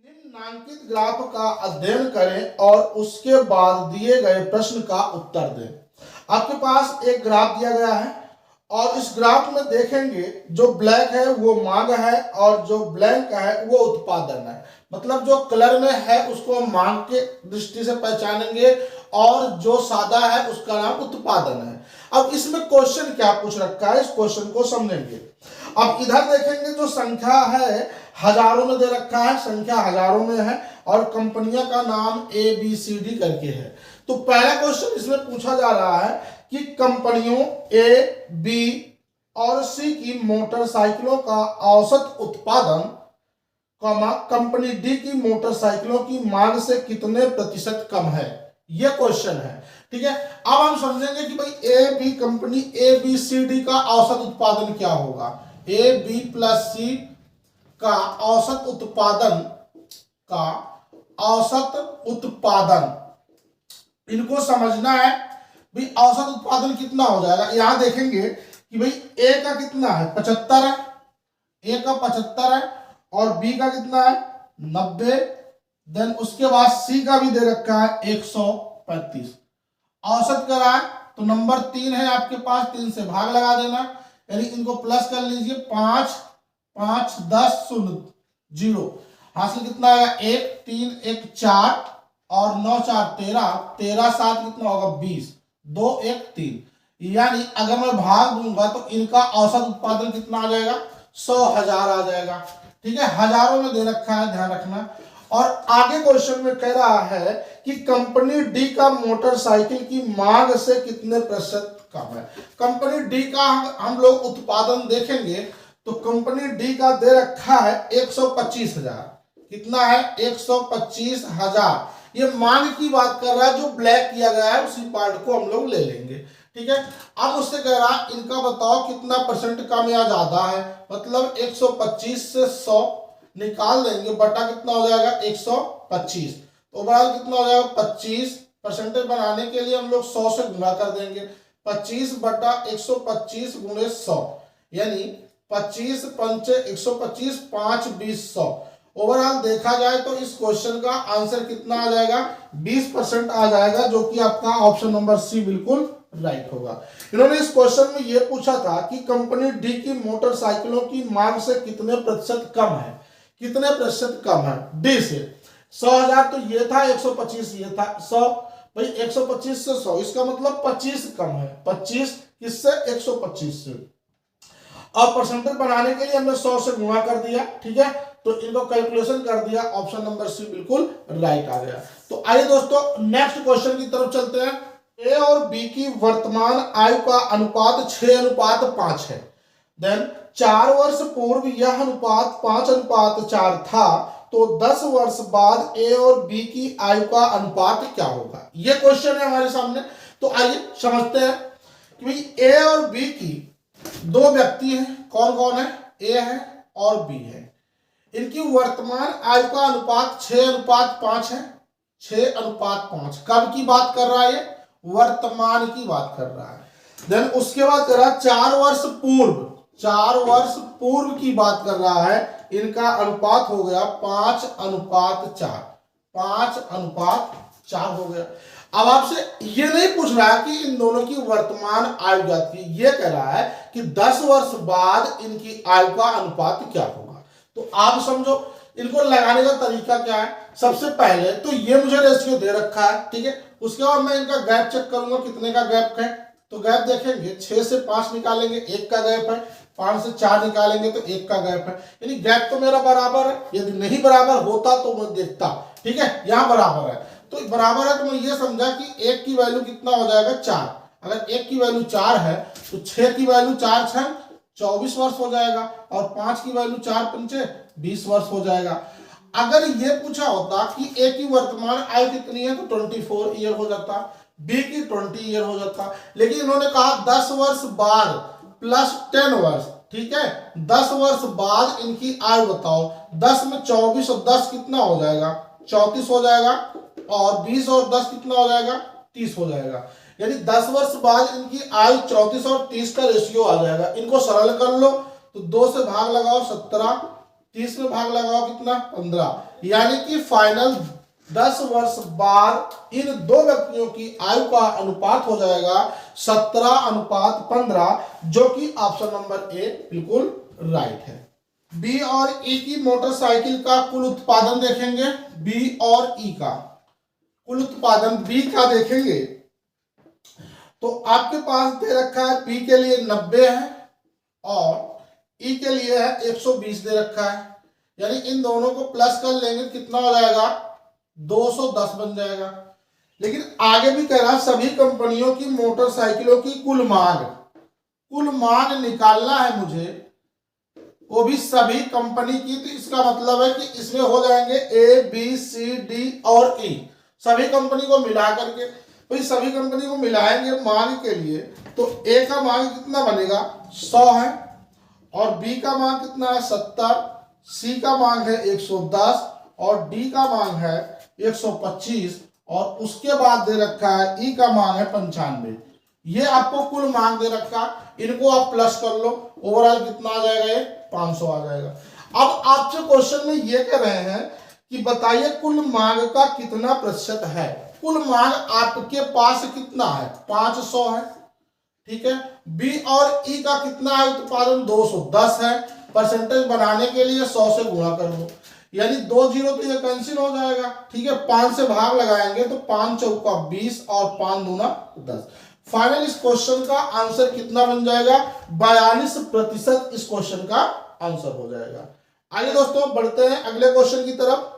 निम्नांकित ग्राफ का अध्ययन करें और उसके बाद दिए गए प्रश्न का उत्तर दें। आपके पास एक ग्राफ दिया गया है और इस ग्राफ में देखेंगे जो ब्लैक है वो मांग है और जो ब्लैंक है वो उत्पादन है। मतलब जो कलर में है उसको हम मांग के दृष्टि से पहचानेंगे और जो सादा है उसका नाम उत्पादन है। अब इसमें क्वेश्चन क्या पूछ रखा है, इस क्वेश्चन को समझेंगे। अब इधर देखेंगे जो संख्या है हजारों में दे रखा है, संख्या हजारों में है और कंपनियों का नाम ABCD करके है। तो पहला क्वेश्चन इसमें पूछा जा रहा है कि कंपनियों A, B और C की मोटरसाइकिलों का औसत उत्पादन कंपनी D की मोटरसाइकिलों की मांग से कितने प्रतिशत कम है, यह क्वेश्चन है। ठीक है, अब हम समझेंगे कि भाई A, B कंपनी ABCD का औसत उत्पादन क्या होगा। A, B प्लस C का औसत उत्पादन इनको समझना है। भाई औसत उत्पादन कितना हो जाएगा, यहां देखेंगे कि भाई A का कितना है 75 है, A का 75 है और B का कितना है 90। देन उसके बाद C का भी दे रखा है 135। औसत करा है तो नंबर 3 है आपके पास, 3 से भाग लगा देना, यानी इनको प्लस कर लीजिए। 5 5 10 0 हासिल कितना आएगा 1 3 1 4 और 9 4 13 13 7 कितना होगा 20 2 1 3। यानी अगर मैं भाग दूंगा तो इनका औसत उत्पादन कितना आ जाएगा 100,000 आ जाएगा। ठीक है, हजारों में दे रखा है, ध्यान रखना। और आगे क्वेश्चन में कह रहा है कि कंपनी डी का मोटरसाइकिल की मांग से कितने प्रतिशत कम है। कंपनी डी का हम लोग उत्पादन देखेंगे तो कंपनी डी का दे रखा है 125,000। कितना है 125,000। ये मांग की बात कर रहा है, जो ब्लैक किया गया है उसी पार्ट को हम लोग ले लेंगे। ठीक है, अब उससे कह रहा है इनका बताओ कितना परसेंट कम या ज्यादा है। मतलब 125 से 100 निकाल देंगे, बटा कितना हो जाएगा 125। तो ओवरऑल कितना हो जाएगा 25। परसेंटेज बनाने के लिए हम लोग 100 से गुणा कर देंगे। 25 बटा 125 गुणे 100 यानी 25 पंचे 125 5 20 100। ओवरऑल देखा जाए तो इस क्वेश्चन का आंसर कितना आ जाएगा 20% आ जाएगा, जो कि आपका ऑप्शन नंबर सी बिल्कुल राइट होगा। इन्होंने इस क्वेश्चन में यह पूछा था कि कंपनी डी की मोटरसाइकिलों की मांग से कितने प्रतिशत कम है, कितने प्रतिशत कम है डी से। 100,000 तो ये था, 125 ये था, 100 भाई 125 से 100 इसका मतलब 25 कम है। 25 किससे 125 से। अब परसेंटेज बनाने के लिए हमने 100 से गुणा कर दिया। ठीक है, तो इनको कैलकुलेशन कर दिया, ऑप्शन नंबर सी बिल्कुल राइट आ गया। तो आइए दोस्तों नेक्स्ट क्वेश्चन की तरफ चलते हैं। ए और बी की वर्तमान आयु का अनुपात 6:5 है। देन 4 वर्ष पूर्व यह अनुपात 5:4 था, तो 10 वर्ष बाद ए और बी की आयु का अनुपात क्या होगा। यह क्वेश्चन है हमारे सामने। तो आइए समझते हैं कि भाई ए और बी की दो व्यक्ति हैं, कौन कौन है, ए है और बी है। इनकी वर्तमान आयु का अनुपात 6:5 है। 6:5 कब की बात कर रहा है, ये वर्तमान की बात कर रहा है। देन उसके बाद कर रहा है 4 वर्ष पूर्व, 4 वर्ष पूर्व की बात कर रहा है। इनका अनुपात हो गया 5:4, 5:4 हो गया। अब आपसे ये नहीं पूछ रहा है कि इन दोनों की वर्तमान आयु ज्ञात की, ये कह रहा है कि 10 वर्ष बाद इनकी आयु का अनुपात क्या होगा। तो आप समझो इनको लगाने का तरीका क्या है। सबसे पहले तो ये मुझे रेशियो दे रखा है, ठीक है। उसके बाद मैं इनका गैप चेक करूंगा, कितने का गैप है। तो गैप देखेंगे 6 से 5 निकालेंगे 1 का गैप है, 5 से 4 निकालेंगे तो 1 का गैप है, यानी गैप तो मेरा बराबर है। यदि नहीं बराबर होता तो मैं देखता, ठीक है, यहां बराबर है तो बराबर है। तो मैं ये समझा कि 1 की वैल्यू कितना हो जाएगा 4। अगर 1 की वैल्यू 4 है तो 6 की वैल्यू 4 6 24 वर्ष हो जाएगा और 5 की वैल्यू 4 पंचे 20 वर्ष हो जाएगा। अगर ये पूछा होता कि ए की वर्तमान आयु कितनी है तो 24 ईयर हो जाता, बी की 20 ईयर हो जाता। लेकिन इन्होंने कहा 10 वर्ष बाद प्लस 10 वर्ष, ठीक है, 10 वर्ष बाद इनकी आयु बताओ। 10 में 24 और 10 कितना हो जाएगा 34 हो जाएगा और 20 और 10 कितना हो जाएगा 30 हो जाएगा। यानी 10 वर्ष बाद इनकी आयु 34 और 30 का रेशियो आ जाएगा। इनको सरल कर लो तो 2 से भाग लगाओ 17, 30 में भाग लगाओ कितना 15, यानी कि फाइनल 10 वर्ष बाद इन दो व्यक्तियों की आयु का अनुपात हो जाएगा 17:15, जो कि ऑप्शन नंबर ए बिल्कुल राइट है। बी और ई की मोटरसाइकिल का कुल उत्पादन देखेंगे, बी और ई का कुल उत्पादन बी का देखेंगे तो आपके पास दे रखा है बी के लिए 90 है और ई के लिए है 120 दे रखा है, यानी इन दोनों को प्लस कर लेंगे कितना हो जाएगा 210 बन जाएगा। लेकिन आगे भी कह रहा सभी कंपनियों की मोटरसाइकिलों की कुल मांग निकालना है मुझे, वो भी सभी कंपनी की। तो इसका मतलब है कि इसमें हो जाएंगे ए बी सी डी और ई, सभी कंपनी को मिला करके। भाई सभी कंपनी को मिलाएंगे मांग के लिए तो ए का मांग कितना बनेगा 100 है और बी का मांग कितना है 70, सी का मांग है 110 और डी का मांग है 125 और उसके बाद दे रखा है ई का मांग है 95। ये आपको कुल मांग दे रखा, इनको आप प्लस कर लो, ओवरऑल कितना आ जाएगा ये 500 आ जाएगा। अब आपसे क्वेश्चन में ये कह रहे हैं कि बताइए कुल मांग का कितना प्रतिशत है। कुल मांग आपके पास कितना है 500 है, ठीक है। बी और ई का कितना है उत्पादन 210 है, परसेंटेज बनाने के लिए 100 से गुणा कर दो, यानी 2 जीरो तो ये कैंसिल हो जाएगा, ठीक है। 5 से भाग लगाएंगे तो 5 चौका 20 और 5 दूना 10। फाइनल इस क्वेश्चन का आंसर कितना बन जाएगा 42% इस क्वेश्चन का आंसर हो जाएगा। आइए दोस्तों बढ़ते हैं अगले क्वेश्चन की तरफ।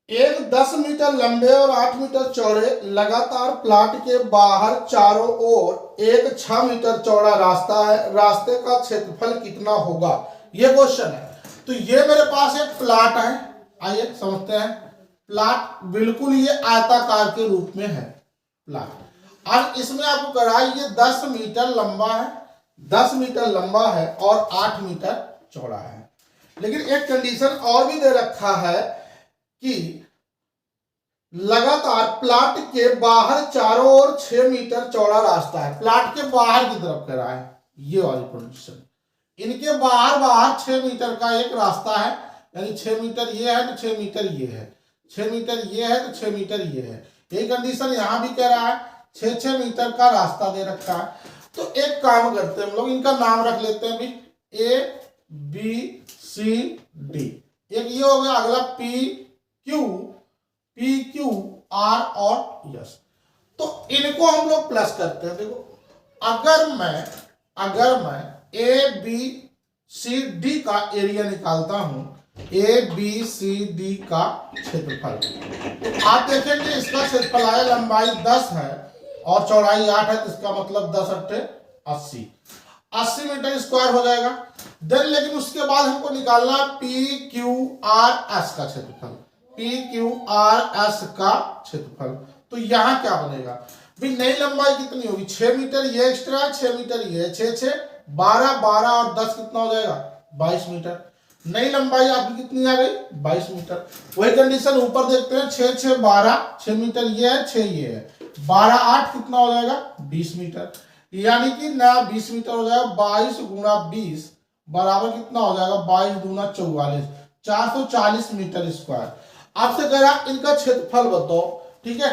एक 10 मीटर लंबे और 8 मीटर चौड़े लगातार प्लाट के बाहर चारों ओर एक 6 मीटर चौड़ा रास्ता है, रास्ते का क्षेत्रफल कितना होगा, यह क्वेश्चन है। तो ये मेरे पास एक प्लाट है, आइए समझते हैं। प्लाट बिल्कुल ये आयताकार के रूप में है प्लाट। अब इसमें आपको कह रहा है ये 10 मीटर लंबा है, 10 मीटर लंबा है और 8 मीटर चौड़ा है। लेकिन एक कंडीशन और भी दे रखा है कि लगातार प्लाट के बाहर चारों ओर 6 मीटर चौड़ा रास्ता है। प्लाट के बाहर की तरफ कह रहा है ये वाली कंडीशन, इनके बाहर 6 मीटर का एक रास्ता है, यानी 6 मीटर ये है तो 6 मीटर ये है, 6 मीटर ये है तो 6 मीटर ये है। यही कंडीशन यहां भी कह रहा है 6 मीटर का रास्ता दे रखा है। तो एक काम करते हैं हम लोग, इनका नाम रख लेते हैं भी ए बी सी डी। एक ये हो गया, अगला पी क्यू आर और यस। तो इनको हम लोग प्लस करते हैं। देखो अगर मैं ए बी सी डी का एरिया निकालता हूं, ए बी सी डी का क्षेत्रफल, तो आप देखेंगे इसका क्षेत्रफल आया, लंबाई 10 है और चौड़ाई 8 है, तो इसका मतलब 10 अट्ठे 80 मीटर स्क्वायर हो जाएगा। देन लेकिन उसके बाद हमको निकालना है पी क्यू आर एस का क्षेत्रफल, पी क्यू आर एस का क्षेत्रफल। तो यहां क्या बनेगा भाई, नई लंबाई कितनी होगी 6 मीटर, ये एक्स्ट्रा है 6 मीटर, ये 6 12 और 10 कितना हो जाएगा 22 मीटर। नई लंबाई आपकी कितनी आ गई 22 मीटर। वही कंडीशन ऊपर देखते हैं, 6 12 6 मीटर ये है, 6 ये है, 12 8 कितना हो जाएगा 20 मीटर, यानी कि नया 20 मीटर हो जाएगा। 22 गुणा 20 बराबर कितना हो जाएगा 22 दूना 44, 440 मीटर स्क्वायर। आपसे कह रहा इनका क्षेत्रफल बताओ, ठीक है,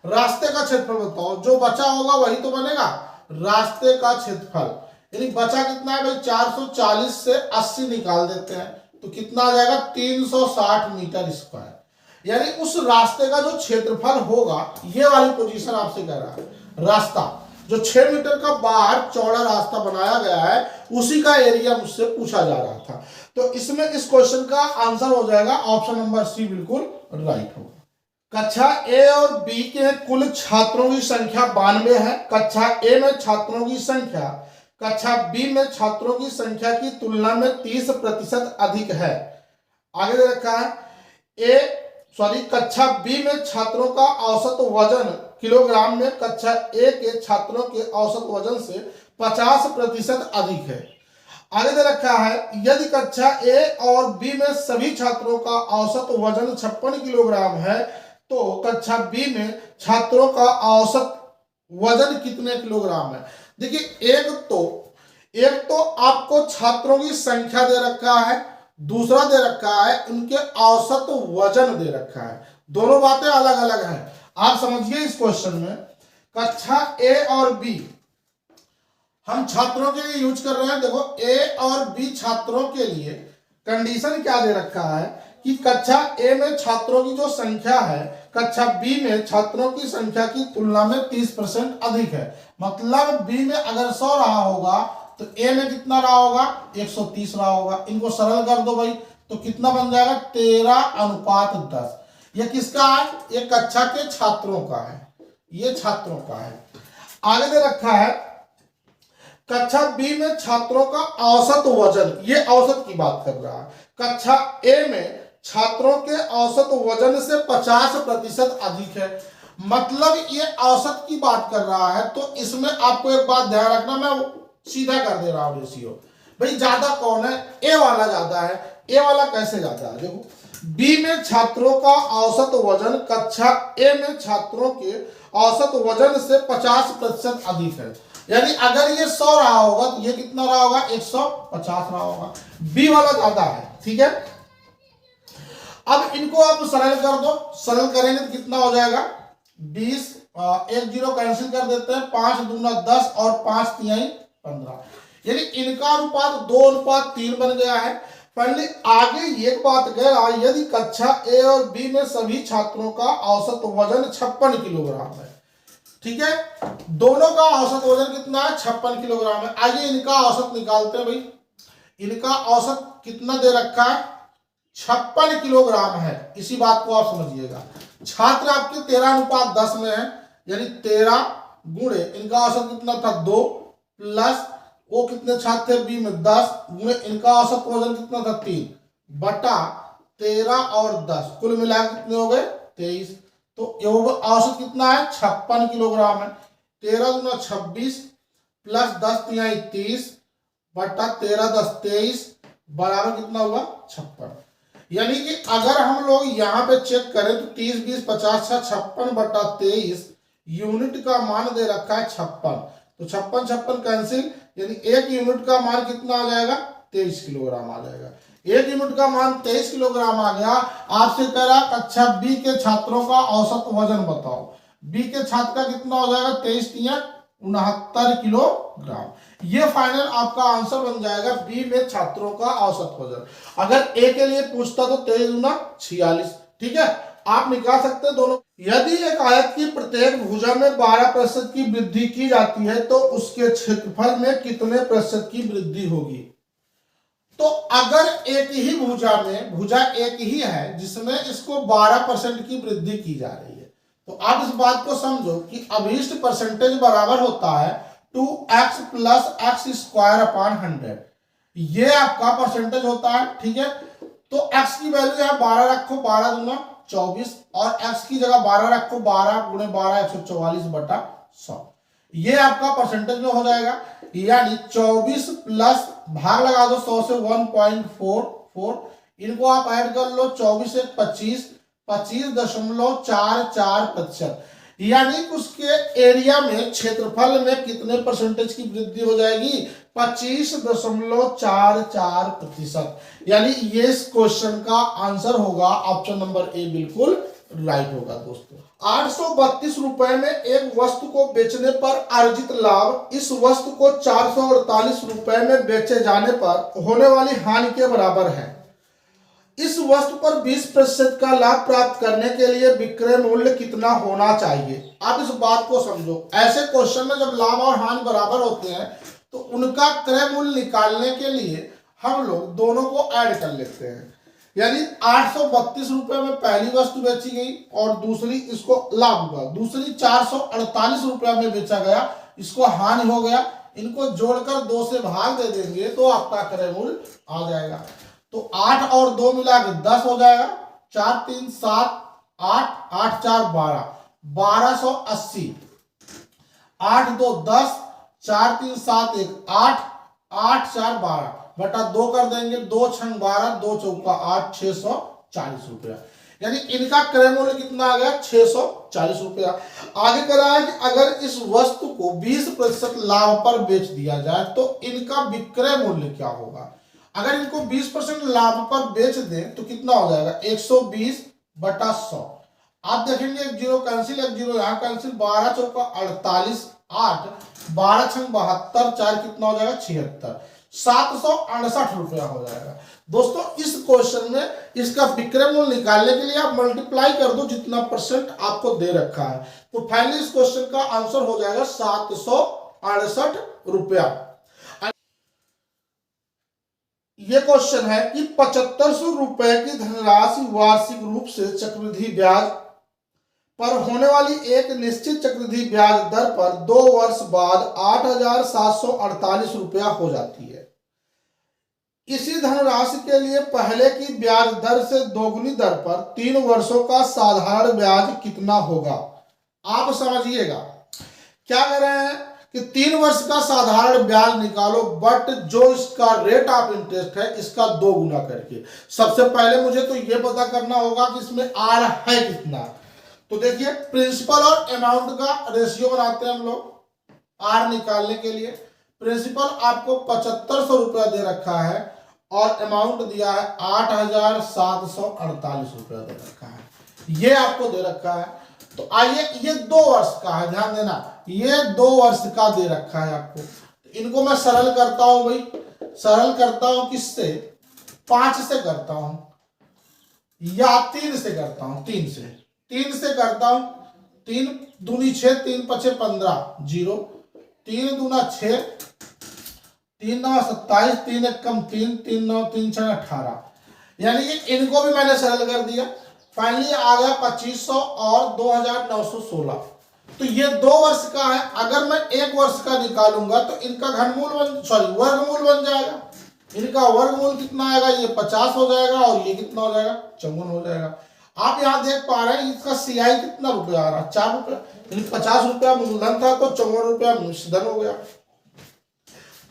रास्ते का क्षेत्रफल बताओ, जो बचा होगा वही तो बनेगा रास्ते का क्षेत्रफल। यानी बचा कितना है भाई 440 से 80 निकाल देते हैं तो कितना आ जाएगा 360 मीटर स्क्वायर। यानी उस रास्ते का जो क्षेत्रफल होगा, ये वाली पोजीशन आपसे कह रहा है, रास्ता जो 6 मीटर का बाहर चौड़ा रास्ता बनाया गया है उसी का एरिया मुझसे पूछा जा रहा था। तो इसमें इस क्वेश्चन का आंसर हो जाएगा ऑप्शन नंबर सी बिल्कुल राइट होगा। कक्षा ए और बी के कुल छात्रों की संख्या 92 है। कक्षा ए में छात्रों की संख्या कक्षा बी में छात्रों की संख्या की तुलना में 30% अधिक है। आगे दे रखा है कक्षा बी में छात्रों का औसत वजन किलोग्राम में कक्षा ए के छात्रों के औसत वजन से 50% अधिक है। आगे दे रखा है यदि कक्षा ए और बी में सभी छात्रों का औसत वजन 56 किलोग्राम है तो कक्षा बी में छात्रों का औसत वजन कितने किलोग्राम है। देखिए एक तो आपको छात्रों की संख्या दे रखा है दूसरा दे रखा है इनके औसत वजन दे रखा है। दोनों बातें अलग अलग हैं। आप समझिए इस क्वेश्चन में कक्षा ए और बी हम छात्रों के लिए यूज कर रहे हैं। देखो ए और बी छात्रों के लिए कंडीशन क्या दे रखा है कि कक्षा ए में छात्रों की जो संख्या है कक्षा बी में छात्रों की संख्या की तुलना में 30% अधिक है। मतलब बी में अगर 100 रहा होगा तो ए में कितना रहा होगा 130 रहा होगा। इनको सरल कर दो भाई तो कितना बन जाएगा 13:10। ये किसका है? ये कक्षा के छात्रों का है, ये छात्रों का है। आगे दे रखा है कक्षा बी में छात्रों का औसत वजन, ये औसत की बात कर रहा है। कक्षा ए में छात्रों के औसत वजन से 50% अधिक है। मतलब ये औसत की बात कर रहा है। तो इसमें आपको एक बात ध्यान रखना, मैं सीधा कर दे रहा हूं रेशियो। भाई ज्यादा कौन है? ए वाला ज्यादा है। ए वाला कैसे ज्यादा है? देखो बी में छात्रों का औसत वजन कक्षा ए में छात्रों के औसत वजन से 50% अधिक है। यानी अगर ये 100 रहा होगा तो ये कितना रहा होगा 150 रहा होगा। बी वाला ज्यादा है। ठीक है, अब इनको आप सरल कर दो। सरल करेंगे तो कितना हो जाएगा 20, एक जीरो कैंसिल कर देते हैं, 5 दूना 10 और 5 तिहाई 15। यानी इनका अनुपात 2:3 बन गया है। पहले आगे एक बात कह रहा है यदि कक्षा ए और बी में सभी छात्रों का औसत वजन 56 किलोग्राम है। ठीक है, दोनों का औसत वजन कितना है 56 किलोग्राम है। आगे इनका औसत निकालते हैं। भाई इनका औसत कितना दे रखा है 56 किलोग्राम है। इसी बात को आप समझिएगा। छात्र आपके 13:10 में है, यानी 13 गुणे इनका औसत कितना था 2 प्लस वो कितने छात्र थे बी में 10 गुणे इनका औसत वजन कितना था 3 बटा 13 और 10 कुल मिलाकर कितने हो गए 23। तो औसत कितना है 56 किलोग्राम है। 13 दूना 26 प्लस 10 तिहाई 30 बटा 13 10 23 बराबर कितना हुआ 56। यानी कि अगर हम लोग यहाँ पे चेक करें तो 30 20 50 56 बटा 23 यूनिट का मान दे रखा है 56। तो 56 56 कैंसिल, यानी एक यूनिट का मान कितना आ जाएगा 23 किलोग्राम आ जाएगा। एक यूनिट का मान 23 किलोग्राम आ गया। आपसे कह रहा कक्षा बी के छात्रों का औसत वजन बताओ। बी के छात्र का कितना हो जाएगा 23 तिया 69 किलोग्राम। ये फाइनल आपका आंसर बन जाएगा बी में छात्रों का औसत वजन। अगर ए के लिए पूछता तो 23 दूना 46। ठीक है, आप निकाल सकते हैं दोनों। यदि एक आयत की प्रत्येक भुजा में 12% की वृद्धि की जाती है तो उसके क्षेत्रफल में कितने प्रतिशत की वृद्धि होगी? तो अगर एक ही भुजा में भुजा एक ही है जिसमें इसको 12% की वृद्धि की जा रही है, तो आप इस बात को समझो कि अभीष्ट परसेंटेज बराबर होता है 2x plus x square upon 100। ये आपका परसेंटेज होता है। ठीक है, तो x की वैल्यू यहाँ 12 रखो, 12 दूना 24 और x की जगह 12 रखो, 12 गुणे 12 144 बटा 100। ये आपका परसेंटेज में हो जाएगा। यानी 24 प्लस भाग लगा दो 100 से 1.44, इनको आप ऐड कर लो 24 से 25 25.44%। यानी उसके एरिया में क्षेत्रफल में कितने परसेंटेज की वृद्धि हो जाएगी 25.44%। यानी ये इस क्वेश्चन का आंसर होगा ऑप्शन नंबर ए बिल्कुल राइट होगा। दोस्तों 832 रुपए में एक वस्तु को बेचने पर अर्जित लाभ इस वस्तु को 448 रुपए में बेचे जाने पर होने वाली हानि के बराबर है। इस वस्तु पर 20% का लाभ प्राप्त करने के लिए विक्रय मूल्य कितना होना चाहिए? आप इस बात को समझो। ऐसे क्वेश्चन में जब लाभ और हानि बराबर होते हैं तो उनका क्रय मूल्य निकालने के लिए हम लोग दोनों को ऐड कर लेते हैं। यानी 832 रुपए में पहली वस्तु बेची गई और दूसरी इसको लाभ हुआ, दूसरी 448 रुपए में बेचा गया, इसको हानि हो गया। इनको जोड़कर 2 से भाग दे देंगे तो आपका क्रय मूल्य आ जाएगा। तो 8 और 2 मिला के 10 हो जाएगा। 4 3 7 8 8 4 12 1280। 8 2 10 4 3 7 1 8 8 4 12 बटा 2 कर देंगे, 2 6 12 2 चौका 8 640 रुपया। यानी इनका क्रय मूल्य कितना आ गया 640 रुपया। आगे करा है कि अगर इस वस्तु को 20% लाभ पर बेच दिया जाए तो इनका विक्रय मूल्य क्या होगा? अगर इनको 20% लाभ पर बेच दें तो कितना हो जाएगा 120/100। आप देखेंगे एक जीरो कैंसिल, एक जीरो यहाँ कैंसिल, 12 चौका 48, 8 12 छंग 72, 4 कितना हो जाएगा 76, 768 रुपया हो जाएगा। दोस्तों इस क्वेश्चन में इसका विक्रय मूल्य निकालने के लिए आप मल्टीप्लाई कर दो जितना परसेंट आपको दे रखा है, तो फाइनली इस क्वेश्चन का आंसर हो जाएगा 768 रुपया। ये क्वेश्चन है कि 7500 रुपए की धनराशि वार्षिक रूप से चक्रवृद्धि ब्याज पर होने वाली एक निश्चित चक्रवृद्धि ब्याज दर पर 2 वर्ष बाद 8,748 रुपया हो जाती है। इसी धनराशि के लिए पहले की ब्याज दर से दोगुनी दर पर 3 वर्षों का साधारण ब्याज कितना होगा। आप समझिएगा क्या कह रहे हैं कि 3 वर्ष का साधारण ब्याज निकालो, बट जो इसका रेट ऑफ इंटरेस्ट है इसका 2 गुना करके। सबसे पहले मुझे तो ये पता करना होगा कि इसमें आर है कितना। तो देखिए प्रिंसिपल और अमाउंट का रेशियो बनाते हैं हम लोग आर निकालने के लिए। प्रिंसिपल आपको 7500 रुपया दे रखा है और अमाउंट दिया है 8,748 रुपया दे रखा है, ये आपको दे रखा है। तो आइए ये 2 वर्ष का है, ध्यान देना ये 2 वर्ष का दे रखा है आपको। तो इनको मैं सरल करता हूं भाई, सरल करता हूं किससे, 5 से करता हूं या 3 से करता हूं, 3 से करता हूं। 3 दूनी 6, 3 पचे 15, 0, 3 दूना 6, 3 9 27, 3 1 कम 3, 3 9 3 6 18, यानी कि इनको भी मैंने सरल कर दिया। फाइनली आ गया 2500 और 2916। तो ये 2 वर्ष का है, अगर मैं 1 वर्ष का निकालूंगा तो इनका वर्गमूल बन जाएगा। इनका वर्गमूल कितना आएगा, ये 50 हो जाएगा और ये कितना हो जाएगा 54 हो जाएगा। आप यहां देख पा रहे हैं इसका सीआई कितना रुपया आ रहा है, 4 रुपया, यानी 50 रुपया मूलधन था तो 54 रुपया मिश्रधन हो गया,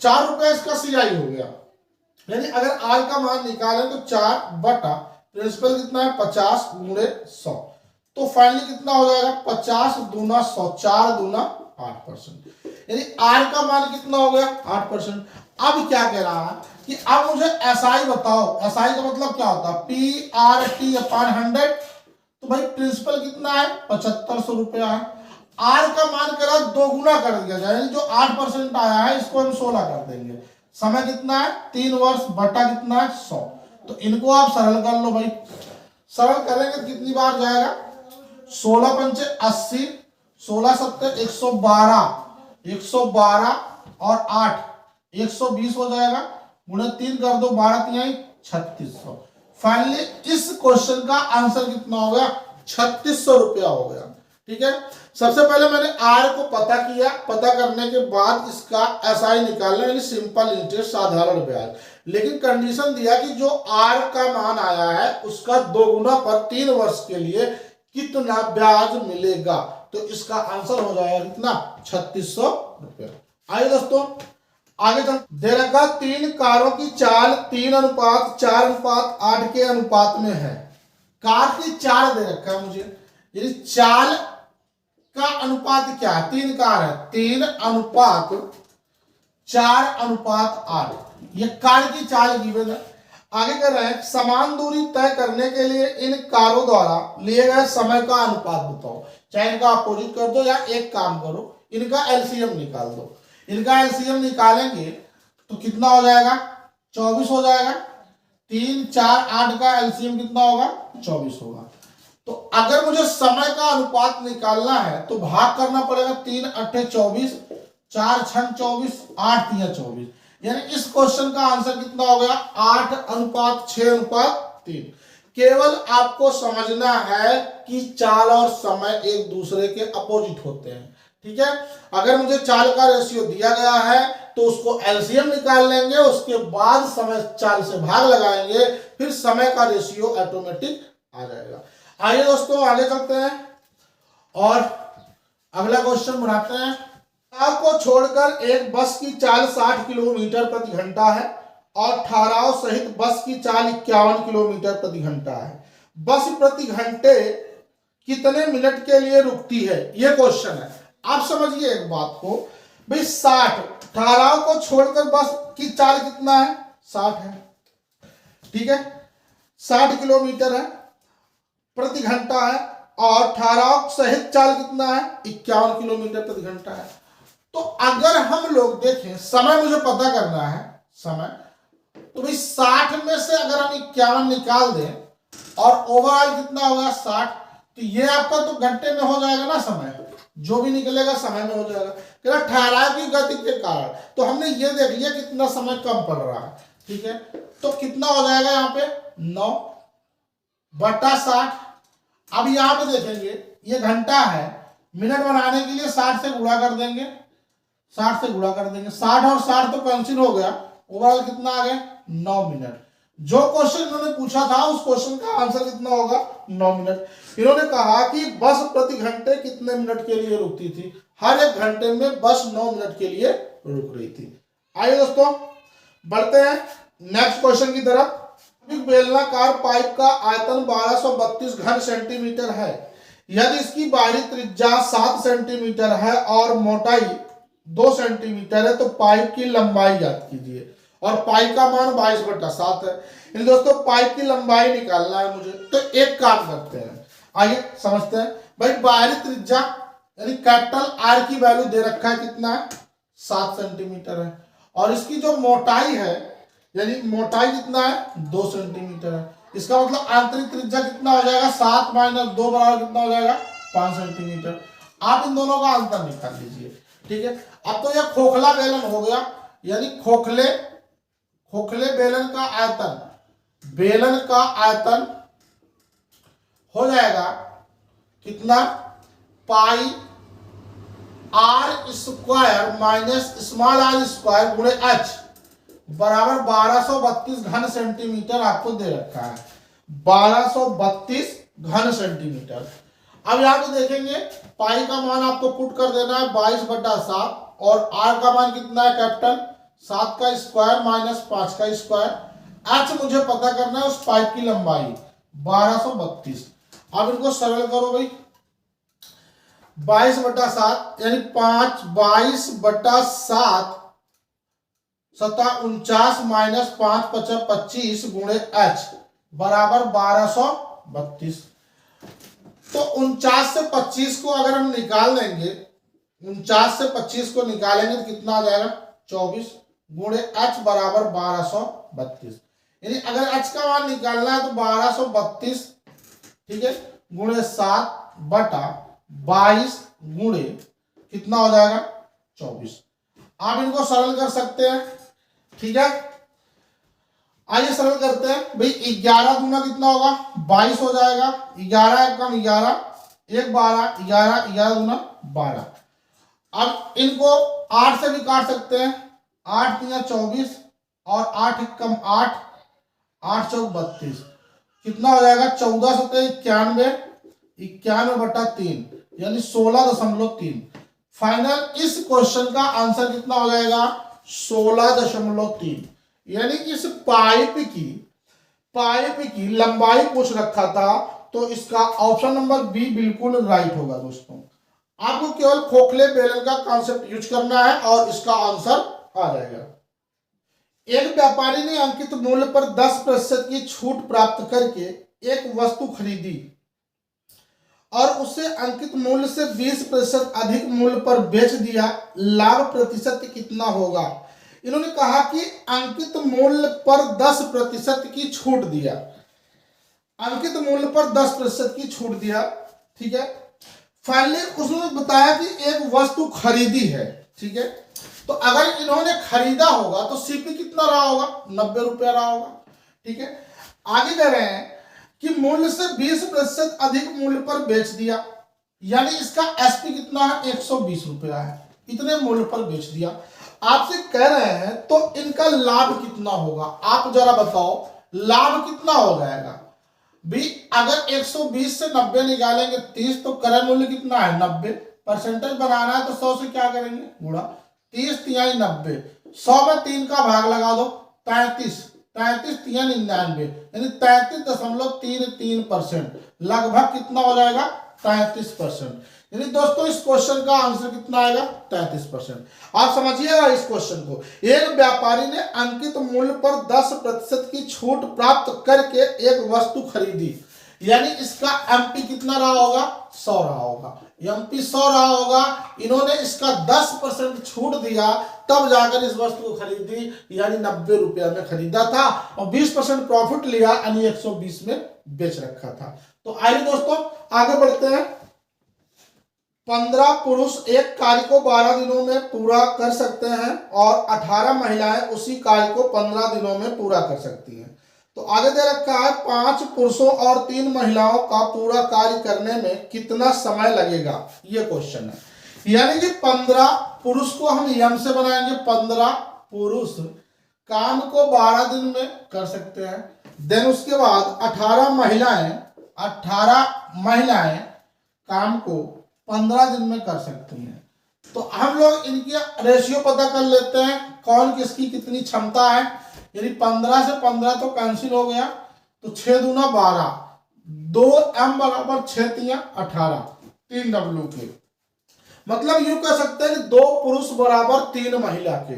4 रुपया इसका सीआई हो गया। यानी अगर आर का मान निकालें तो 4 बटा प्रिंसिपल कितना है 50 गुणे 100, तो फाइनली कितना हो जाएगा 50 दूना 100, 4 दूना 8%, यानी आर का मान कितना हो गया 8%। अब क्या कह रहा है कि अब मुझे एसआई बताओ, एसआई का मतलब क्या होता है PRT/100। तो भाई प्रिंसिपल कितना है 7500 रुपया है, आर का मान करा 2 गुना कर दिया जाए, यानी जो 8% आया है इसको हम 16 कर देंगे। समय कितना है 3 वर्ष बटा कितना है 100, तो इनको आप सरल कर लो भाई। सरल करेंगे तो कितनी बार जाएगा 16 पंचे 80, 16 सत्तर 112, 112 और 8 120 हो जाएगा, गुणे 3 कर दो 12 3 3600। फाइनली इस क्वेश्चन का आंसर कितना हो गया 3600 रुपया हो गया। ठीक है, सबसे पहले मैंने आर को पता किया, पता करने के बाद इसका एसआई निकालना, यानी सिंपल इंटरेस्ट साधारण ब्याज। लेकिन कंडीशन दिया कि जो आर का मान आया है उसका 2 गुना पर 3 वर्ष के लिए कितना ब्याज मिलेगा, तो इसका आंसर हो जाएगा कितना 3600 रुपया। आइए दोस्तों आगे चल, दे रखा 3 कारों की चाल 3:4:8 के अनुपात में है। कार की चाल दे रखा है मुझे, यदि चाल का अनुपात क्या है, 3 कार है 3:4:8, ये कार की चाल गिवन है। आगे कर रहे हैं समान दूरी तय करने के लिए इन कारों द्वारा लिए गए समय का अनुपात बताओ। चाहे इनका अपोजिट कर दो या एक काम करो इनका एलसीएम निकाल दो। इनका एलसीएम निकालेंगे तो कितना हो जाएगा 24 हो जाएगा। 3 4 8 का एलसीएम कितना होगा 24 होगा। तो अगर मुझे समय का अनुपात निकालना है तो भाग करना पड़ेगा 3 8 24, 4 6 24, 8 3 24, यानी इस क्वेश्चन का आंसर कितना हो गया 8:6:3। केवल आपको समझना है कि चाल और समय एक दूसरे के अपोजिट होते हैं। ठीक है, अगर मुझे चाल का रेशियो दिया गया है तो उसको एलसीएम निकाल लेंगे, उसके बाद समय चाल से भाग लगाएंगे, फिर समय का रेशियो ऑटोमेटिक आ जाएगा। आइए दोस्तों आगे चलते हैं और अगला क्वेश्चन बनाते हैं। कार को छोड़कर एक बस की चाल 60 किलोमीटर प्रति घंटा है और ठहराव सहित बस की चाल 51 किलोमीटर प्रति घंटा है। बस प्रति घंटे कितने मिनट के लिए रुकती है, यह क्वेश्चन है। आप समझिए एक बात को भाई, 60 ठहराव को छोड़कर बस की चाल कितना है 60 है, ठीक है, 60 किलोमीटर है प्रति घंटा है, और ठहराव सहित चाल कितना है, 51 किलोमीटर प्रति घंटा है। तो अगर हम लोग देखें, समय मुझे पता करना है समय, तो भाई 60 में से अगर हम 51 निकाल दें और ओवरऑल कितना होगा 60, तो ये आपका तो घंटे में हो जाएगा ना समय, जो भी निकलेगा समय में हो जाएगा। ठहराव की गति के कारण तो हमने ये देख लिया कितना समय कम पड़ रहा है, ठीक है। तो कितना हो जाएगा यहाँ पे 9/60। अब यहाँ पे देखेंगे ये घंटा है, मिनट बनाने के लिए 60 से गुणा कर देंगे, 60 से गुणा कर देंगे, 60 और 60 तो कैंसिल हो गया, ओवरऑल कितना आ गया 9 मिनट। जो क्वेश्चन इन्होंने पूछा था उस क्वेश्चन का आंसर कितना होगा 9 मिनट। इन्होंने कहा कि बस प्रति घंटे कितने मिनट के लिए रुकती थी, हर एक घंटे में बस 9 मिनट के लिए रुक रही थी। आइए दोस्तों बढ़ते हैं नेक्स्ट क्वेश्चन की तरफ। बेलनाकार पाइप का आयतन 1232 घन सेंटीमीटर है। यदि इसकी बाहरी त्रिज्या 7 सेंटीमीटर है और मोटाई 2 सेंटीमीटर है तो पाइप की लंबाई ज्ञात कीजिए। और पाइप का मान 22/7 है। इन दोस्तों पाइप की लंबाई निकालना है मुझे, तो एक काम करते हैं, आइए समझते हैं। भाई बाहरी त्रिज्या यानी कैपिटल आर की वैल्यू दे रखा है, कितना है 7 सेंटीमीटर है, और इसकी जो मोटाई है यानी मोटाई कितना है 2 सेंटीमीटर है। इसका मतलब आंतरिक त्रिज्या कितना हो जाएगा 7 - 2 बराबर कितना हो जाएगा 5 सेंटीमीटर। आप इन दोनों का अंतर निकाल लीजिए, ठीक है। अब तो यह खोखला बेलन हो गया, यानी खोखले बेलन का आयतन हो जाएगा कितना, पाई r² माइनस स्मॉल r² गुणे h बराबर 1232 घन सेंटीमीटर आपको दे रखा है, 1232 घन सेंटीमीटर। अब यहाँ पे देखेंगे पाई का मान आपको पुट कर देना है 22/7, और r का मान कितना है कैपिटल 7 का स्क्वायर माइनस 5 का स्क्वायर। h मुझे पता करना है उस पाइप की लंबाई 1232। अब इनको सरल करो भाई, 22/7 यानी 22/7 49 माइनस 5 × 25 गुणे h बराबर 1232। तो 49 से 25 को अगर हम निकाल लेंगे, 49 से 25 को निकालेंगे तो कितना आ जाएगा 24 गुणे h बराबर 1232। यानी अगर h का मान निकालना है तो 1232, ठीक है, गुणे 7/22 गुणे कितना हो जाएगा 24। आप इनको सरल कर सकते हैं, ठीक है। आइए सरल करते हैं भाई, 11 दूना कितना होगा 22 हो जाएगा, 11 × 11 1 12, 11 11 दूना 12। अब इनको 8 से भी काट सकते हैं, 8 × 24 और 8 × 8 8 × 32 कितना हो जाएगा 14 × 91 91/3 यानी 16.3। फाइनल इस क्वेश्चन का आंसर कितना हो जाएगा 16.3। यानी इस पाइप की लंबाई पूछ रखा था, तो इसका ऑप्शन नंबर बी बिल्कुल राइट होगा दोस्तों। आपको केवल खोखले बेलन का कॉन्सेप्ट यूज करना है और इसका आंसर आ जाएगा। एक व्यापारी ने अंकित मूल्य पर 10% की छूट प्राप्त करके एक वस्तु खरीदी और उसे अंकित मूल्य से 20% अधिक मूल्य पर बेच दिया, लाभ प्रतिशत कितना होगा। इन्होंने कहा कि अंकित मूल्य पर 10% की छूट दिया, अंकित मूल्य पर 10% की छूट दिया, ठीक है। फाइनली उसने बताया कि एक वस्तु खरीदी है, ठीक है। तो अगर इन्होंने खरीदा होगा तो सीपी कितना रहा होगा 90 रुपया रहा होगा, ठीक है। आगे कह रहे हैं कि मूल्य से 20% अधिक मूल्य पर बेच दिया, यानी इसका एसपी कितना है 120 रुपया है, इतने मूल्य पर बेच दिया। आपसे कह रहे हैं तो इनका लाभ कितना होगा, आप जरा बताओ लाभ कितना हो जाएगा भी। अगर 120 से 90 निकालेंगे 30, तो क्रय मूल्य कितना है 90, परसेंटेज बनाना है तो 100 से क्या करेंगे गुणा, 30 × 90, 100 में 3 का भाग लगा दो 33, 33 × 3 = 99 यानी 33.33%, लगभग कितना हो जाएगा 33%। यानी दोस्तों इस क्वेश्चन का आंसर कितना आएगा 33%। आप समझिएगा इस क्वेश्चन को, एक व्यापारी ने अंकित मूल्य पर 10% की छूट प्राप्त करके एक वस्तु खरीदी, यानी इसका एमपी कितना रहा होगा 100 रहा होगा, एमपी 100 रहा होगा। इन्होंने इसका 10% छूट दिया तब जाकर इस वस्तु को खरीदी, यानी 90 रुपया में खरीदा था और 20% प्रॉफिट लिया यानी 120 में बेच रखा था। तो आइए दोस्तों आगे बढ़ते हैं। 15 पुरुष एक कार्य को 12 दिनों में पूरा कर सकते हैं और 18 महिलाएं उसी कार्य को 15 दिनों में पूरा कर सकती हैं। तो आगे दे रखा है 5 पुरुषों और 3 महिलाओं का पूरा कार्य करने में कितना समय लगेगा, ये क्वेश्चन है। यानी कि 15 पुरुष को हम यम से बनाएंगे, 15 पुरुष काम को 12 दिन में कर सकते हैं। देन उसके बाद 18 महिलाएं काम को 15 दिन में कर सकती हैं। तो हम लोग इनकी रेशियो पता कर लेते हैं, कौन किसकी कितनी क्षमता है। यानी 15 से 15 तो कैंसिल हो गया, तो 6 दूना 12, 2m बराबर 6 तिया 18, 3 w के, मतलब यूं कह सकते हैं कि 2 पुरुष बराबर 3 महिला के।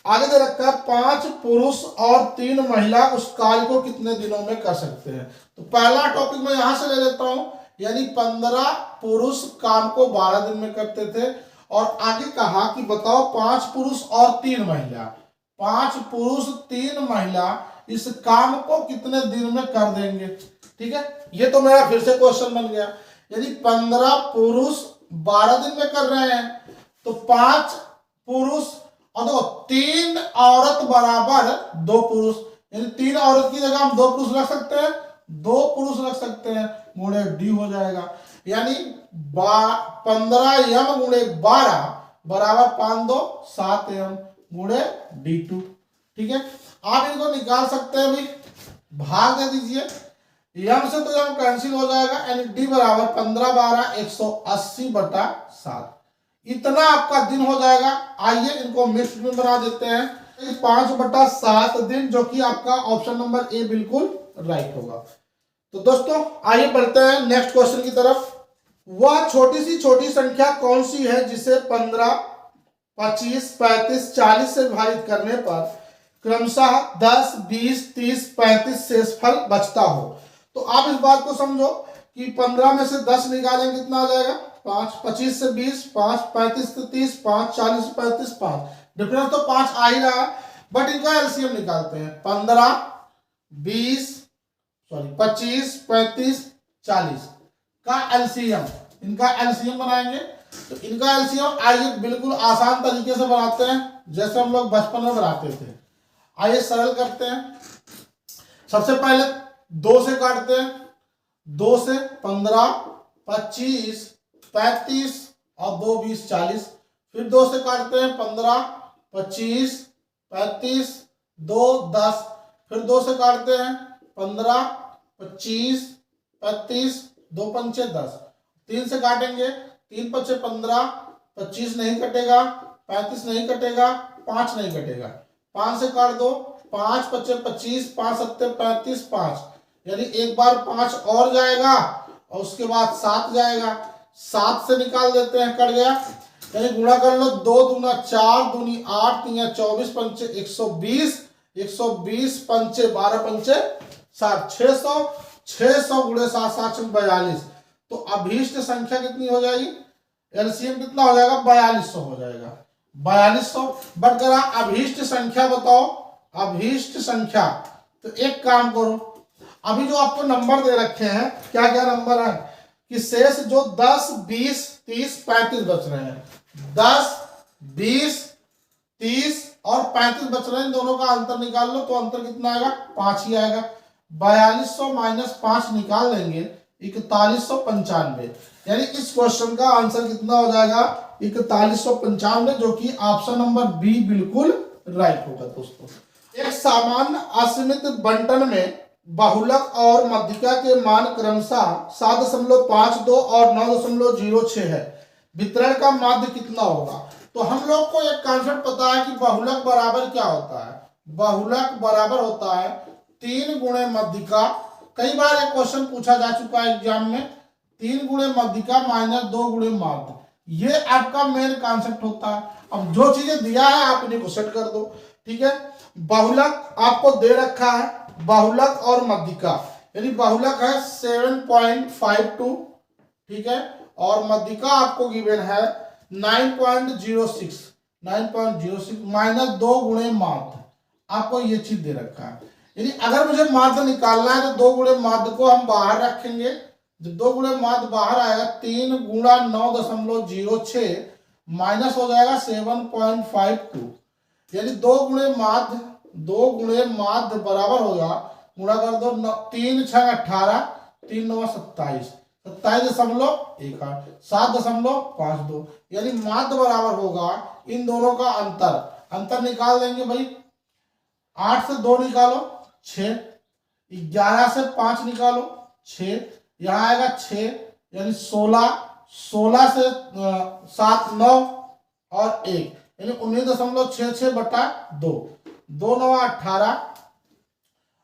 आगे दे रखा है 5 पुरुष और 3 महिला उस कार्य को कितने दिनों में कर सकते हैं। तो पहला टॉपिक मैं यहां से ले लेता हूं, यानी 15 पुरुष काम को 12 दिन में करते थे और आगे कहा कि बताओ 5 पुरुष और 3 महिला, 5 पुरुष 3 महिला इस काम को कितने दिन में कर देंगे। ठीक है, ये तो मेरा फिर से क्वेश्चन बन गया। यदि 15 पुरुष 12 दिन में कर रहे हैं तो 5 पुरुष और देखो 3 औरत बराबर 2 पुरुष, यानी 3 औरत की जगह हम 2 पुरुष रख सकते हैं, 2 पुरुष रख सकते हैं, गुणे डी हो जाएगा। यानी 15 यम गुणे 12 बराबर 5 2 7 यम गुणे D2। ठीक है, आप इनको निकाल सकते हैं, भाई भाग दे दीजिए, यम से तो यम कैंसिल हो जाएगा, यानी डी बराबर 15 12 180 बटा 7, इतना आपका दिन हो जाएगा। आइए इनको मिक्स में बना देते हैं, 5 बटा 7 दिन, जो कि आपका ऑप्शन नंबर ए बिल्कुल राइट होगा। तो दोस्तों आइए बढ़ते हैं नेक्स्ट क्वेश्चन की तरफ। वह छोटी संख्या कौन सी है जिसे 15 25 35 40 से विभाजित करने पर क्रमशः 10 20 30 35 शेषफल बचता हो। तो आप इस बात को समझो कि 15 में से 10 निकालेंगे कितना आ जाएगा 5, 25 से 20, 5, 35 से 30, 5, 40 से 35, 5, डिफरेंस तो 5 आ ही रहा है, बट इनका एलसीएम निकालते हैं। 15 20 25 35 40 का एलसीएम, इनका एलसीएम बनाएंगे। तो इनका एलसीएम आइए बिल्कुल आसान तरीके से बनाते हैं, जैसे हम लोग बचपन में बनाते थे। आइए सरल करते हैं। सबसे पहले 2 से काटते हैं, 2 से 15 25 35 और 2 20 40, फिर 2 से काटते हैं 15 25 35 2 10, फिर 2 से काटते हैं 15 25 35 2 पंचे 10, 3 से काटेंगे 3 पचे 15, 25 नहीं कटेगा, 35 नहीं कटेगा, 5 नहीं कटेगा, 5 से काट दो, 5 पचे 25, 5 सत्ते 35, 5, यानी एक बार 5 और जाएगा और उसके बाद 7 जाएगा, 7 से निकाल देते हैं, कट गया, यानी गुणा कर लो, 2 दूना 4 दूनी 8 3 24 पंचे 120, 120 पंचे 12 पंचे 60, 600 गुणे 7 7 42। तो अभीष्ट संख्या कितनी हो जाएगी, एलसीएम कितना हो जाएगा 4200 हो जाएगा, 4200। बट करा अभीष्ट संख्या बताओ, अभीष्ट संख्या, तो एक काम करो, अभी जो आपको नंबर दे रखे हैं क्या क्या नंबर है कि शेष जो 10 20 30 35 बच रहे हैं, 10 20 30 और 35 बच रहे हैं, दोनों का अंतर निकाल लो, तो अंतर कितना आएगा 5 ही आएगा। 4200 माइनस 5 निकाल लेंगे 4195, यानी इस क्वेश्चन का आंसर कितना हो जाएगा 4195, जो कि ऑप्शन नंबर बी बिल्कुल राइट होगा। दोस्तों एक सामान्य असीमित बंटन में बहुलक और मध्यिका के मान क्रमशः 7.52 और 9.06 है, वितरण का माध्य कितना होगा। तो हम लोग को एक कॉन्सेप्ट पता है कि बहुलक बराबर क्या होता है, बहुलक बराबर होता है 3 गुणे मध्यिका। कई बार एक क्वेश्चन पूछा जा चुका है एग्जाम में, 3 गुणे मध्यिका माइनस 2 गुणे माध्य। ये आपका मेन कॉन्सेप्ट होता है। अब जो चीजें दिया है आप इन्हें को सेट कर दो, ठीक है। बहुलक आपको दे रखा है, बहुलक और मध्यिका, यानी बहुलक है 7.52, ठीक है, और मध्यिका आपको गिवन है 9.06 माइनस 2 गुणे माध्य, आपको ये चीज दे रखा है। यानी अगर मुझे माध्य निकालना है तो 2 गुणे माध्य को हम बाहर रखेंगे। जब 2 गुणे माध्य बाहर आएगा 3 गुणा 9.06 माइनस हो जाएगा 7.52, यानी 2 गुणे माध्य बराबर होगा, गुणा कर दो, 3 6 18, 3 9 27, 27.18, 7.52, यानी माध्य बराबर होगा इन दोनों का अंतर निकाल देंगे भाई। 8 से 2 निकालो 6, 11 से 5 निकालो 6, यहाँ आएगा 6, यानी 16, 16 से 7 9 और 1, यानी 19.66 बटा 2, 2 9 18,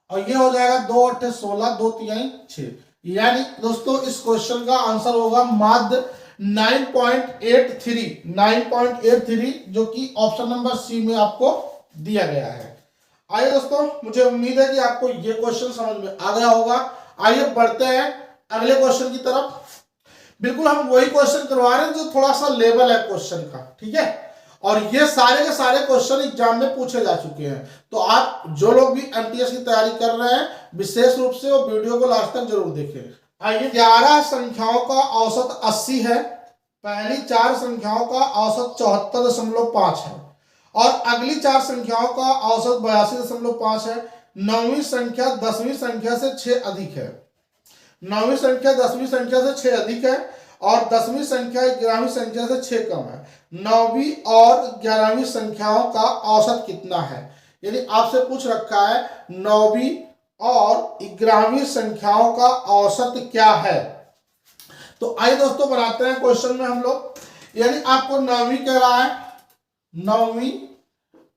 और ये हो जाएगा 2 8 16, 2 3 6। यानी दोस्तों इस क्वेश्चन का आंसर होगा माध्य 9.83, जो कि ऑप्शन नंबर सी में आपको दिया गया है। आइए दोस्तों, मुझे उम्मीद है कि आपको ये क्वेश्चन समझ में आ गया होगा। आइए बढ़ते हैं अगले क्वेश्चन की तरफ। बिल्कुल हम वही क्वेश्चन करवा रहे हैं जो थोड़ा सा लेवल है क्वेश्चन का, ठीक है, और ये सारे के सारे क्वेश्चन एग्जाम में पूछे जा चुके हैं। तो आप जो लोग भी एमटीएस की तैयारी कर रहे हैं विशेष रूप से वो वीडियो को लास्ट तक जरूर देखें। आइए, 11 संख्याओं का औसत 80 है, पहली 4 संख्याओं का औसत 74.5 है, और अगली 4 संख्याओं का औसत 82.5 है। नौवीं संख्या 10वीं संख्या से 6 अधिक है, नौवीं संख्या 10वीं संख्या से 6 अधिक है, और 10वीं संख्या 11वीं संख्या से 6 कम है। 9वीं और 11वीं संख्याओं का औसत कितना है, यानी आपसे पूछ रखा है 9वीं और 11वीं संख्याओं का औसत क्या है। तो आइए दोस्तों बनाते हैं क्वेश्चन में हम लोग। यानी आपको 9वीं कह रहा है, 9वीं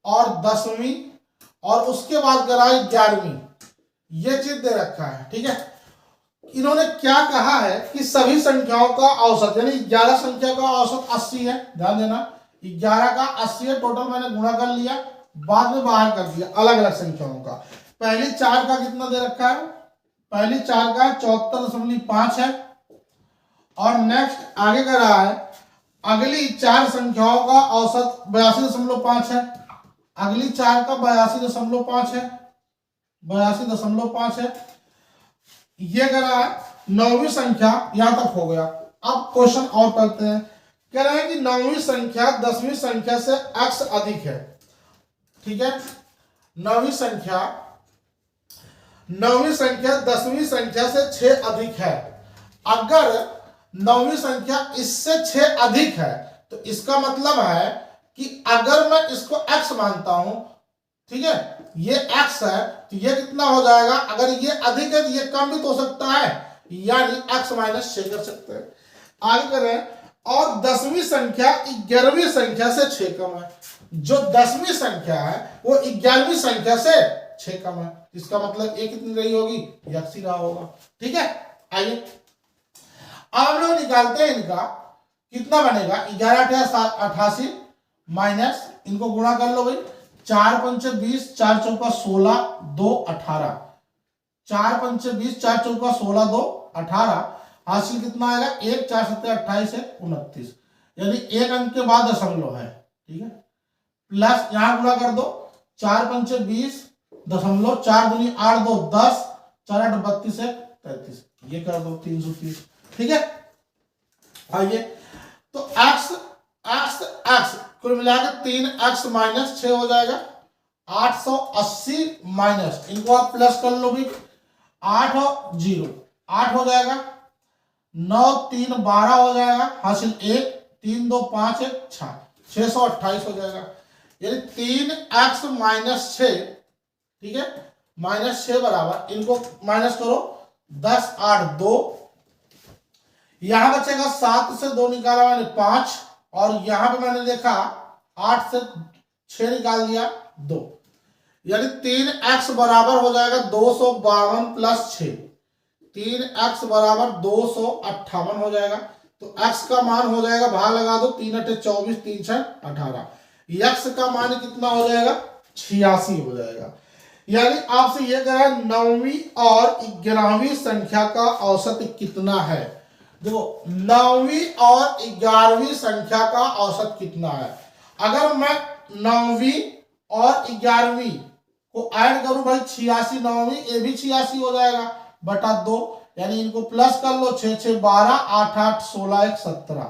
और 10वीं, और उसके बाद कह रहा है 11वीं, ये चीज दे रखा है, ठीक है। इन्होंने क्या कहा है कि सभी संख्याओं का औसत, यानी 11 संख्या का औसत 80 है, ध्यान देना 11 का 80 है, टोटल मैंने गुणा कर लिया, बाद में बाहर कर दिया अलग अलग संख्याओं का। पहली 4 का कितना दे रखा है, पहली 4 का 74.5 है, और नेक्स्ट आगे कर रहा है अगली 4 संख्याओं का औसत 82.5 है, अगली 4 का 82.5 है, 82.5 है। ये कह रहा है 9वीं संख्या, यहां तक हो गया। अब क्वेश्चन और करते हैं। कह रहे हैं कि 9वीं संख्या 10वीं संख्या से x अधिक है, ठीक है। 9वीं संख्या 10वीं संख्या से 6 अधिक है। अगर 9वीं संख्या इससे 6 अधिक है तो इसका मतलब है कि अगर मैं इसको x मानता हूं, ठीक है, ये x है, तो ये कितना हो जाएगा, अगर ये अधिक है तो ये कम भी तो हो सकता है, यानी x माइनस 6 कर सकते हैं। आगे करें, और 10वीं संख्या 11वीं संख्या से 6 कम है। जो 10वीं संख्या है वो 11वीं संख्या से 6 कम है, इसका मतलब ये कितनी रही होगी, x ही रहा होगा, ठीक है। आइए अब हम लोग निकालते हैं इनका, कितना बनेगा, 11 88 माइनस, इनको गुणा कर लो भाई, 4 पंचे 20, 4 चौका 16, 2 18, 4 पंचे 20, 4 चौका 16, 2 18, हासिल कितना आएगा, 1 4 7 28 है 29, यानी एक अंक के बाद दशमलव है, ठीक है, प्लस यहां गुणा कर दो, 4 पंचे 20, दशमलव, 4 दूनी 8 2 10, 4 8 32 है 33, ये कर दो 330, ठीक है। आइए, तो x कुल मिलाकर 3x माइनस 6 हो जाएगा, 880 माइनस, इनको आप प्लस कर लो भी, 8 और 0 8 हो जाएगा, 9 3 12 हो जाएगा, हासिल 1 3 2 5 1 6 628 हो जाएगा, यानी 3x माइनस 6, ठीक है, माइनस 6 बराबर, इनको माइनस करो, 10 8 2, यहां बचेगा 7 से 2 निकाला मैंने 5, और यहां पे मैंने देखा 8 से 6 निकाल दिया 2, यानी 3x बराबर हो जाएगा 252 प्लस 6, 3x बराबर 258 हो जाएगा। तो x का मान हो जाएगा, भाग लगा दो, 3 अठे 24, 3 छह 18। x का मान कितना हो जाएगा, 86 हो जाएगा। यानी आपसे यह कह रहा है 9वीं और 11वीं संख्या का औसत कितना है। देखो 9वीं और 11वीं संख्या का औसत कितना है। अगर मैं 9वीं और 11वीं को ऐड करूं भाई, 86 9वीं, ये भी 86 हो जाएगा बटा 2, यानी इनको प्लस कर लो, 6 6 12, 8 8 16 1 17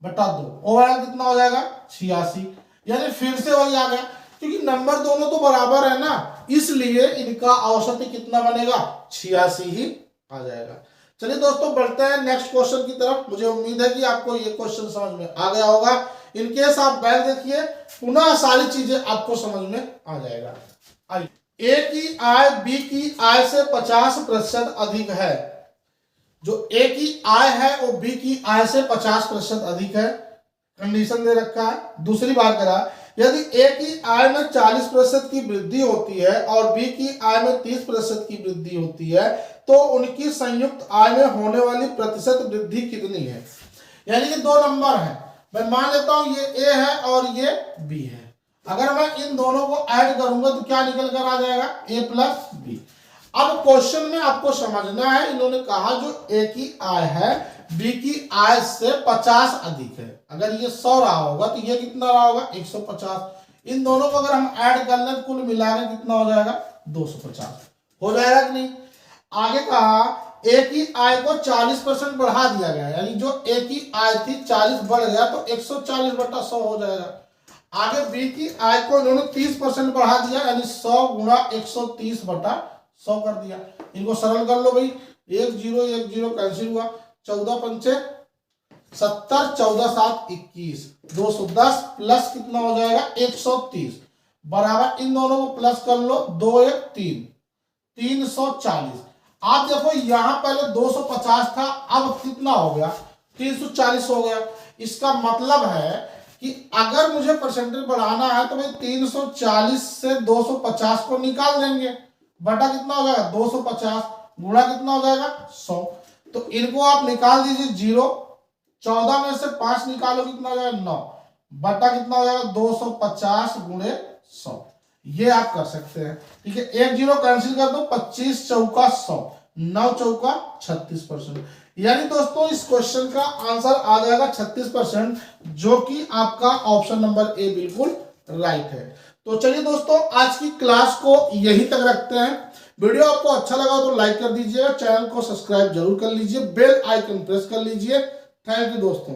बटा 2, ओवरऑल कितना हो जाएगा 86। यानी फिर से वही आ गया, क्योंकि नंबर दोनों तो बराबर है ना, इसलिए इनका औसत कितना बनेगा, 86 ही आ जाएगा। चलिए दोस्तों बढ़ते हैं नेक्स्ट क्वेश्चन की तरफ। मुझे उम्मीद है कि आपको ये क्वेश्चन समझ में आ गया होगा। इनकेस आप बैक देखिए, पुनः सारी चीजें आपको समझ में आ जाएगा। ए की आय बी की आय से 50% अधिक है। जो ए की आय है वो बी की आय से 50% अधिक है, कंडीशन दे रखा है। दूसरी बात करा, यदि ए की आय में 40% की वृद्धि होती है और बी की आय में 30% की वृद्धि होती है, तो उनकी संयुक्त आय में होने वाली प्रतिशत वृद्धि कितनी है। यानी कि दो नंबर है, मैं मान लेता हूं ये ए है और ये बी है। अगर मैं इन दोनों को ऐड करूंगा तो क्या निकल कर आ जाएगा, ए प्लस बी। अब क्वेश्चन में आपको समझना है, इन्होंने कहा जो ए की आय है बी की आय से 50 अधिक है। अगर ये 100 रहा होगा तो ये कितना रहा होगा, 150। इन दोनों को अगर हम ऐड कर लें कुल मिलाकर कितना हो जाएगा, 250 हो जाएगा कि नहीं। आगे कहा ए की आय को 40% बढ़ा दिया गया, यानी जो ए की आय थी 40 बढ़ गया तो 140 बटा 100 हो जाएगा। आगे बी की आय को इन्होंने 30% बढ़ा दिया, यानी 100 गुणा 130 बटा 100 कर दिया। इनको सरल कर लो भाई, 1 0 1 0 कैंसिल हुआ, 14 पंचे 70, 14 7 21, 210 प्लस कितना हो जाएगा 130 बराबर, इन दोनों को प्लस कर लो, 2 1 3, 340। आप देखो यहां पहले 250 था, अब कितना हो गया, 340 हो गया। इसका मतलब है कि अगर मुझे परसेंटेज बढ़ाना है तो भाई 340 से 250 को निकाल देंगे, बटा कितना हो जाएगा 250, गुणा कितना हो जाएगा 100। तो इनको आप निकाल दीजिए 0, 14 में से 5 निकालो कितना हो जाएगा 9, बटा कितना हो जाएगा 250 गुणे 100। ये आप कर सकते हैं, ठीक है। 1 0 कैंसिल कर दो, 25 चौका 100, 9 चौका 36%। यानी दोस्तों इस क्वेश्चन का आंसर आ जाएगा 36%, जो कि आपका ऑप्शन नंबर ए बिल्कुल राइट है। तो चलिए दोस्तों आज की क्लास को यहीं तक रखते हैं। वीडियो आपको अच्छा लगा तो लाइक कर दीजिएगा, चैनल को सब्सक्राइब जरूर कर लीजिए, बेल आइकन प्रेस कर लीजिए। थैंक यू दोस्तों।